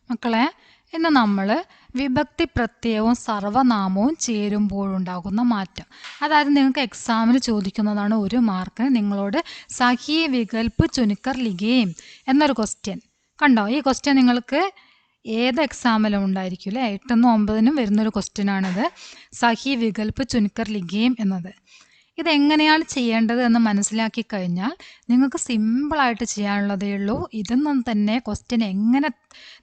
മക്കളെ, ഇന്ന് നമ്മൾ വിഭക്തി പ്രത്യയവും സർവനാമവും ചേരുമ്പോഴുണ്ടാകുന്ന മാറ്റം, അതായത് നിങ്ങൾക്ക് എക്സാമിന് ചോദിക്കുന്നതാണ് 1 മാർക്കിന് നിങ്ങളോട് സഹി വികൽപ്പ് ചുരുക്കർ ലിഖേം എന്നൊരു ക്വസ്റ്റ്യൻ. കണ്ടോ? ഈ ക്വസ്റ്റ്യൻ നിങ്ങൾക്ക് ഏത് എക്സാമിലും ഉണ്ടായിരിക്കും അല്ലേ? 8നും 9നും വരുന്നൊരു ക്വസ്റ്റ്യനാണിത്. സഹി വികൽപ്പ് ചുരുക്കർ ലിഖേം എന്നത്. ഇതെങ്ങനെയാണ് ചെയ്യേണ്ടത് എന്ന് മനസ്സിലാക്കി കഴിഞ്ഞാൽ നിങ്ങൾക്ക് സിമ്പിളായിട്ട് ചെയ്യാനുള്ളതേ ഉള്ളൂ. ഇതൊന്നും തന്നെ ക്വസ്റ്റ്യൻ എങ്ങനെ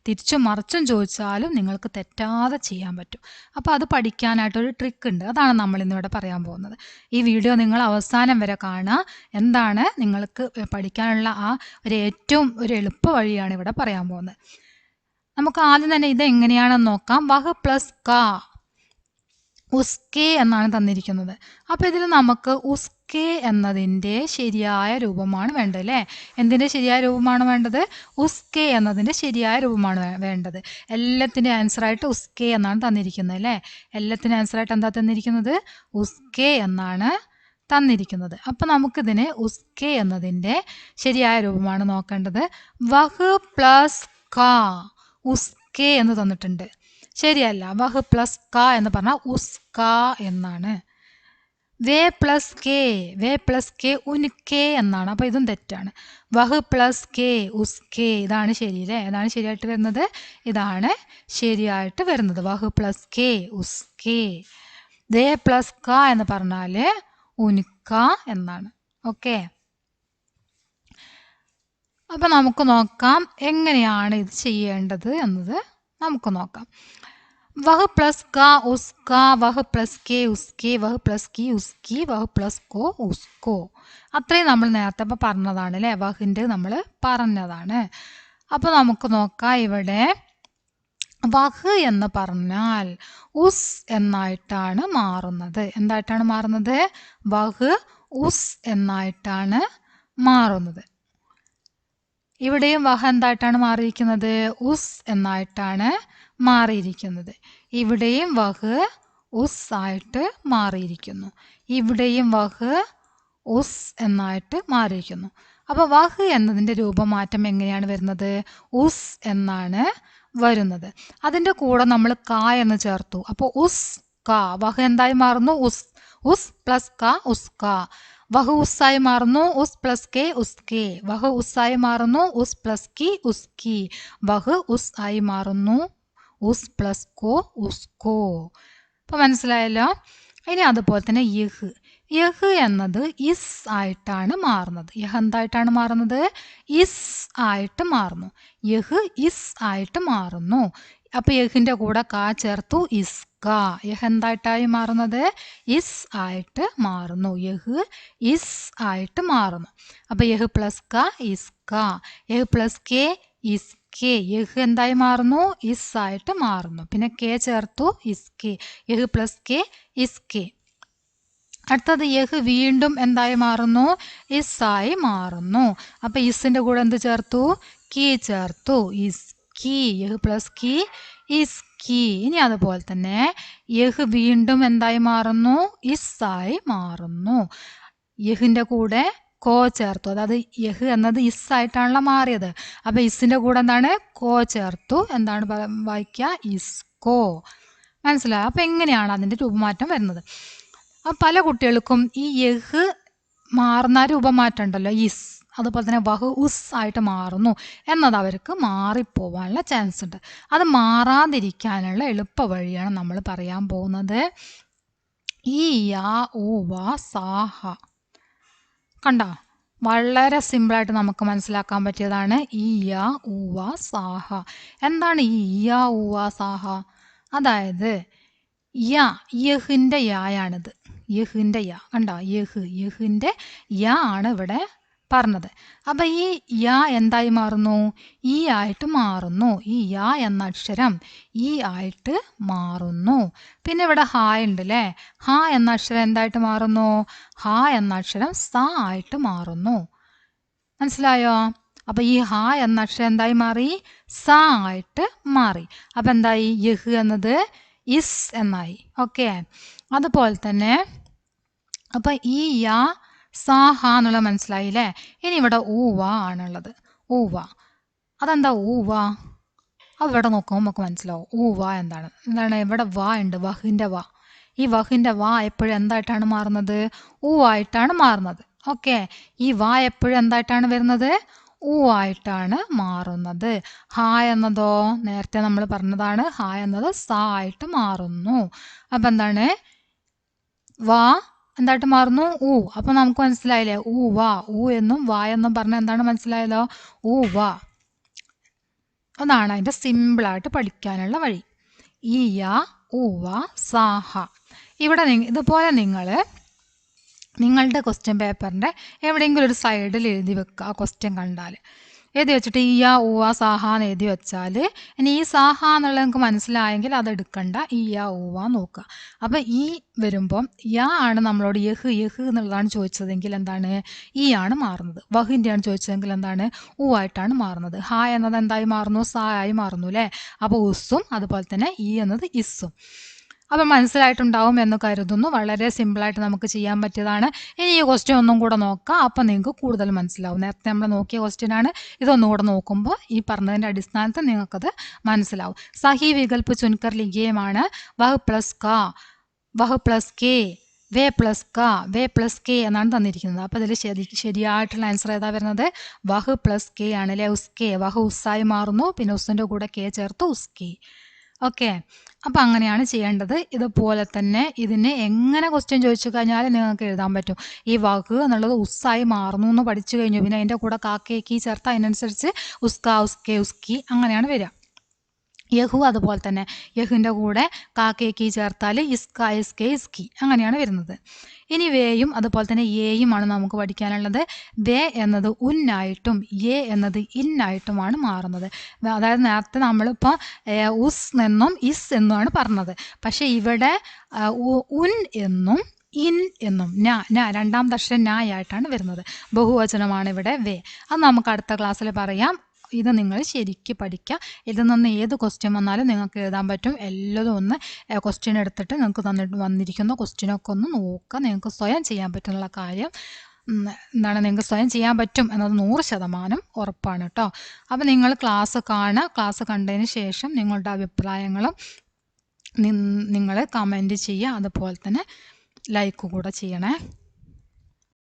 തിരിച്ചും മറിച്ചും ചോദിച്ചാലും നിങ്ങൾക്ക് തെറ്റാതെ ചെയ്യാൻ പറ്റും. അപ്പോൾ അത് പഠിക്കാനായിട്ടൊരു ട്രിക്ക് ഉണ്ട്. അതാണ് നമ്മൾ ഇന്നിവിടെ പറയാൻ പോകുന്നത്. ഈ വീഡിയോ നിങ്ങൾ അവസാനം വരെ കാണുക. എന്താണ് നിങ്ങൾക്ക് പഠിക്കാനുള്ള ഏറ്റവും എളുപ്പ വഴിയാണ് ഇവിടെ പറയാൻ പോകുന്നത്. നമുക്ക് ആദ്യം തന്നെ ഇത് എങ്ങനെയാണെന്ന് നോക്കാം. വഹ് പ്ലസ് കാ ഉസ്കെ എന്നാണ് തന്നിരിക്കുന്നത്. അപ്പോൾ ഇതിൽ നമുക്ക് ഉസ്കെ എന്നതിൻ്റെ ശരിയായ രൂപമാണ് വേണ്ടത് അല്ലേ? എന്തിൻ്റെ ശരിയായ രൂപമാണ് വേണ്ടത്? ഉസ്കെ എന്നതിൻ്റെ ശരിയായ രൂപമാണ് വേണ്ടത്. എല്ലാത്തിൻ്റെ ആൻസറായിട്ട് ഉസ്കെ എന്നാണ് തന്നിരിക്കുന്നത് അല്ലേ? എല്ലാത്തിൻ്റെ ആൻസറായിട്ട് എന്താ തന്നിരിക്കുന്നത്? ഉസ്കെ എന്നാണ് തന്നിരിക്കുന്നത്. അപ്പം നമുക്കിതിന് ഉസ്കെ എന്നതിൻ്റെ ശരിയായ രൂപമാണ് നോക്കേണ്ടത്. വഹ് പ്ലസ് കാ ഉസ്കെ എന്ന് തന്നിട്ടുണ്ട്. ശരിയല്ല. വഹ് പ്ലസ് ക എന്ന് പറഞ്ഞാൽ ഉസ്ക എന്നാണ്. വേ പ്ലസ് കെ ഉൻകെ എന്നാണ്. അപ്പോൾ ഇതും തെറ്റാണ്. വഹ് പ്ലസ് കെ ഉസ്കെ ഇതാണ് ശരി അല്ലേ? ഏതാണ് ശരിയായിട്ട് വരുന്നത്? ഇതാണ് ശരിയായിട്ട് വരുന്നത്. വഹ് പ്ലസ് കെ ഉസ്കെ. വേ പ്ലസ് ക എന്ന് പറഞ്ഞാൽ ഉൻക എന്നാണ്. ഓക്കെ, അപ്പം നമുക്ക് നോക്കാം എങ്ങനെയാണ് ഇത് ചെയ്യേണ്ടത് എന്നത് നമുക്ക് നോക്കാം. വഹ് പ്ലസ് ക ഉസ്ക, വഹ് പ്ലസ് കെ ഉസ്കെ, വഹ് പ്ലസ് കി ഉസ്കി, വഹ് പ്ലസ് കോ ഉസ്കോ. അത്രയും നമ്മൾ നേരത്തെ ഇപ്പോൾ പറഞ്ഞതാണ് അല്ലേ? വഹിൻ്റെ നമ്മൾ പറഞ്ഞതാണ്. അപ്പോൾ നമുക്ക് നോക്കാം. ഇവിടെ വഹ് എന്ന് പറഞ്ഞാൽ ഉസ് എന്നായിട്ടാണ് മാറുന്നത്. എന്തായിട്ടാണ് മാറുന്നത്? വഹ് ഉസ് എന്നായിട്ടാണ് മാറുന്നത്. ഇവിടെയും വഹ് എന്തായിട്ടാണ് മാറിയിരിക്കുന്നത്? ഉസ് എന്നായിട്ടാണ് മാറിയിരിക്കുന്നത്. ഇവിടെയും വഹ് ഉസ് ആയിട്ട് മാറിയിരിക്കുന്നു. ഇവിടെയും വഹ് ഉസ് എന്നായിട്ട് മാറിയിരിക്കുന്നു. അപ്പോൾ വഹ് എന്നതിൻ്റെ രൂപമാറ്റം എങ്ങനെയാണ് വരുന്നത്? ഉസ് എന്നാണ് വരുന്നത്. അതിൻ്റെ കൂടെ നമ്മൾ ക എന്ന് ചേർത്തു. അപ്പോൾ ഉസ് ക. വഹ് എന്തായി മാറുന്നു? ഉസ്. ഉസ് പ്ലസ് ക ഉസ്ക. വഹ് ഉസ്സായി മാറുന്നു. ഉസ് പ്ലസ് കെ ഉസ്കെ. വഹ് ഉസ്സായി മാറുന്നു. ഉസ് പ്ലസ് കി ഉസ്കി. വഹ് ഉസ് ആയി മാറുന്നു. ഉസ് പ്ലസ് കോ ഉസ്കോ. അപ്പോൾ മനസ്സിലായല്ലോ? ഇനി അതുപോലെ തന്നെ യഹ്. യഹ് എന്നത് ഇസ് ആയിട്ടാണ് മാറുന്നത്. യഹ് എന്തായിട്ടാണ് മാറുന്നത്? ഇസ് ആയിട്ട് മാറുന്നു. യഹ് ഇസ് ആയിട്ട് മാറുന്നു. അപ്പോൾ യഹിൻ്റെ കൂടെ കാ ചേർത്തു. ഇസ്ക. യഹ് എന്തായിട്ടായി മാറുന്നത്? ഇസ് ആയിട്ട് മാറുന്നു. യഹ് ഇസ് ആയിട്ട് മാറുന്നു. അപ്പോൾ യഹ് പ്ലസ് ക ഇസ്ക. യഹ് പ്ലസ് കെ ഇസ്കെ. യഹ് എന്തായി മാറുന്നു? ഇസ് ആയിട്ട് മാറുന്നു. പിന്നെ കെ ചേർത്തു. ഇസ്കെ. യഹ് പ്ലസ് കെ ഇസ്കെ. അടുത്തത് യഹ് വീണ്ടും എന്തായി മാറുന്നു? ഇസ്സായി മാറുന്നു. അപ്പോൾ ഇസിൻ്റെ കൂടെ എന്ത് ചേർത്തു? കി ചേർത്തു. ഇസ്കി. യഹ് പ്ലസ് കി ഇസ്കി. ഇനി അതുപോലെ തന്നെ യഹ് വീണ്ടും എന്തായി മാറുന്നു? ഇസ്സായി മാറുന്നു. യഹിൻ്റെ കൂടെ കോ ചേർത്തു. അതായത് യഹ് എന്നത് ഇസ്സായിട്ടാണല്ലോ മാറിയത്. അപ്പോൾ ഇസിൻ്റെ കൂടെ എന്താണ്? കോ ചേർത്തു. എന്താണ് വായിക്കുക? ഇസ്കോ. മനസ്സിലായോ? അപ്പോൾ എങ്ങനെയാണ് അതിൻ്റെ രൂപമാറ്റം വരുന്നത്? പല കുട്ടികൾക്കും ഈ യഹ് മാറുന്ന രൂപമാറ്റം ഉണ്ടല്ലോ, ഇസ്, അതുപോലെ തന്നെ വഹ് ഉസ് ആയിട്ട് മാറുന്നു എന്നത് അവർക്ക് മാറിപ്പോവാനുള്ള ചാൻസ് ഉണ്ട്. അത് മാറാതിരിക്കാനുള്ള എളുപ്പ വഴിയാണ് നമ്മൾ പറയാൻ പോകുന്നത്. ഈ യാ ഊ വാ സാഹ. കണ്ടോ? വളരെ സിമ്പിളായിട്ട് നമുക്ക് മനസ്സിലാക്കാൻ പറ്റിയതാണ് ഈ യാ ഊ വാ സാഹ. എന്താണ് ഈ യാ ഊ വാ സാഹ? അതായത് യഹിൻ്റെ യായാണിത്. യഹിൻ്റെ യാ കണ്ടോ? യഹിൻ്റെ യാ ആണ് ഇവിടെ പറഞ്ഞത്. അപ്പം ഈ യാ എന്തായി മാറുന്നു? ഈ ആയിട്ട് മാറുന്നു. ഈ യാ എന്ന അക്ഷരം ഈ ആയിട്ട് മാറുന്നു. പിന്നെ ഇവിടെ ഹാ ഉണ്ട് അല്ലേ? ഹാ എന്ന അക്ഷരം എന്തായിട്ട് മാറുന്നു? ഹാ എന്ന അക്ഷരം സ ആയിട്ട് മാറുന്നു. മനസ്സിലായോ? അപ്പം ഈ ഹാ എന്ന അക്ഷരം എന്തായി മാറി? സ ആയിട്ട് മാറി. അപ്പം എന്തായി? യഹ് എന്നത് ഇസ് എന്നായി. ഓക്കെ, അതുപോലെ തന്നെ അപ്പം ഈ യാ സാഹ എന്നുള്ളത് മനസ്സിലായില്ലേ? ഇനി ഇവിടെ ഊവ ആണുള്ളത്. ഊവ. അതെന്താ ഊവ? അവിടെ നോക്കുമ്പോൾ നമുക്ക് മനസ്സിലാവും ഊ വാ എന്താണ് എന്താണ് ഇവിടെ വാ ഉണ്ട് വഹിൻ്റെ വാ. ഈ വഹിൻ്റെ വാ എപ്പോഴും എന്തായിട്ടാണ് മാറുന്നത്? ഊ ആയിട്ടാണ് മാറുന്നത്. ഓക്കെ, ഈ വാ എപ്പോഴും എന്തായിട്ടാണ് വരുന്നത്? ഊ ആയിട്ടാണ് മാറുന്നത്. ഹ എന്നതോ നേരത്തെ നമ്മൾ പറഞ്ഞതാണ്, ഹ എന്നത് സ ആയിട്ട് മാറുന്നു. അപ്പം എന്താണ്? വാ എന്തായിട്ട് മാറുന്നു? ഊ. അപ്പൊ നമുക്ക് മനസ്സിലായില്ലേ ഊ വാ. ഊ എന്നും വാ എന്നും പറഞ്ഞ എന്താണ് മനസ്സിലായല്ലോ? ഊ വാ. അതാണ് അതിന്റെ സിമ്പിളായിട്ട് പഠിക്കാനുള്ള വഴി. ഈ യാ ഊ വാ സാ ഹ. ഇവിടെ ഇതുപോലെ നിങ്ങളുടെ ക്വസ്റ്റ്യൻ പേപ്പറിൻ്റെ എവിടെയെങ്കിലും ഒരു സൈഡിൽ എഴുതി വെക്കുക. ആ ക്വസ്റ്റ്യൻ കണ്ടാൽ എഴുതി വെച്ചിട്ട് ഈ യാ ഊവ സാഹ എന്ന് എഴുതി വെച്ചാൽ ഇനി ഈ സാഹ എന്നുള്ളത് നിങ്ങൾക്ക് മനസ്സിലായെങ്കിൽ അത് എടുക്കണ്ട, ഈ യാ ഊവ നോക്കുക. അപ്പം ഈ വരുമ്പം യാ ആണ് നമ്മളോട് യഹ് എന്നുള്ളതാണ് ചോദിച്ചതെങ്കിൽ എന്താണ്? ഈ ആണ് മാറുന്നത്. വഹിൻ്റെയാണ് ചോദിച്ചതെങ്കിൽ എന്താണ്? ഊ ആയിട്ടാണ് മാറുന്നത്. ഹ എന്നത് എന്തായി മാറുന്നു? സാ ആയി മാറുന്നു അല്ലേ? അപ്പോൾ ഉസ്സും അതുപോലെ തന്നെ ഈ എന്നത് ഇസ്സും. അപ്പം മനസ്സിലായിട്ടുണ്ടാവും എന്ന് കരുതുന്നു. വളരെ സിമ്പിളായിട്ട് നമുക്ക് ചെയ്യാൻ പറ്റിയതാണ്. ഇനി ഈ ക്വസ്റ്റ്യൻ ഒന്നും കൂടെ നോക്കാം, അപ്പം നിങ്ങൾക്ക് കൂടുതൽ മനസ്സിലാവും. നേരത്തെ നമ്മൾ നോക്കിയ ക്വസ്റ്റ്യനാണ്, ഇതൊന്നും കൂടെ നോക്കുമ്പോൾ ഈ പറഞ്ഞതിൻ്റെ അടിസ്ഥാനത്തിൽ നിങ്ങൾക്കത് മനസ്സിലാവും. സഹി വികൽപ്പ് ചുൻകർ ലിഗേമാണ് വഹ് പ്ലസ് ക വഹ് പ്ലസ് കെ വേ പ്ലസ് ക വേ പ്ലസ് കെ എന്നാണ് തന്നിരിക്കുന്നത്. അപ്പോൾ ഇതിൽ ശരിയായിട്ടുള്ള ആൻസർ ഏതാ വരുന്നത്? വഹ് പ്ലസ് കെ ആണ് അല്ലേ? ഉസ്കെ. വഹ് ഉസ്സായി മാറുന്നു, പിന്നെ ഉസ്സിൻ്റെ കൂടെ കെ ചേർത്ത് ഉസ്കി. ഓക്കെ, അപ്പം അങ്ങനെയാണ് ചെയ്യേണ്ടത്. ഇതുപോലെ തന്നെ ഇതിന് എങ്ങനെ ക്വസ്റ്റ്യൻ ചോദിച്ചു കഴിഞ്ഞാൽ നിങ്ങൾക്ക് എഴുതാൻ പറ്റും. ഈ വാക്ക് എന്നുള്ളത് ഉസ്സായി മാറുന്നു എന്ന് പഠിച്ചു കഴിഞ്ഞു, പിന്നെ അതിൻ്റെ കൂടെ കാക്കേക്കി ചേർത്ത് അതിനനുസരിച്ച് ഉസ്ക ഉസ്കെ ഉസ്കി അങ്ങനെയാണ് വരിക. യഹു അതുപോലെ തന്നെ യഹുവിൻ്റെ കൂടെ കാക്കേക്കി ചേർത്താൽ ഇസ്ക ഇസ്കെ ഇസ്കി അങ്ങനെയാണ് വരുന്നത്. ഇനി വേയും അതുപോലെ തന്നെ ഏയുമാണ് നമുക്ക് പഠിക്കാനുള്ളത്. വേ എന്നത് ഉന്നായിട്ടും എ എന്നത് ഇന്നായിട്ടുമാണ് മാറുന്നത്. അതായത് നേരത്തെ നമ്മളിപ്പോൾ ഉസ് എന്നും ഇസ് എന്നുമാണ് പറഞ്ഞത്. പക്ഷേ ഇവിടെ ഉൻ എന്നും ഇൻ എന്നും രണ്ടാമത്തെ അക്ഷരം നായായിട്ടാണ് വരുന്നത്. ബഹുവചനമാണ് ഇവിടെ വേ. അത് നമുക്ക് അടുത്ത ക്ലാസ്സിൽ പറയാം. ഇത് നിങ്ങൾ ശരിക്കും പഠിക്കുക. ഇതിൽ നിന്ന് ഏത് ക്വസ്റ്റ്യൻ വന്നാലും നിങ്ങൾക്ക് എഴുതാൻ പറ്റും. എല്ലാതും ഒന്ന് ക്വസ്റ്റ്യൻ എടുത്തിട്ട് നിങ്ങൾക്ക് വന്നിരിക്കുന്ന ക്വസ്റ്റ്യനൊക്കെ ഒന്ന് നോക്കുക. നിങ്ങൾക്ക് സ്വയം ചെയ്യാൻ പറ്റുന്ന കാര്യം എന്താണ്? നിങ്ങൾക്ക് സ്വയം ചെയ്യാൻ പറ്റും എന്നത് 100% ഉറപ്പാണ് കേട്ടോ. അപ്പോൾ നിങ്ങൾ ക്ലാസ് കാണുക. ക്ലാസ് കണ്ടതിന് ശേഷം നിങ്ങളുടെ അഭിപ്രായങ്ങളും നിങ്ങൾ കമൻറ്റ് ചെയ്യുക. അതുപോലെ തന്നെ ലൈക്ക് കൂടെ ചെയ്യണേ.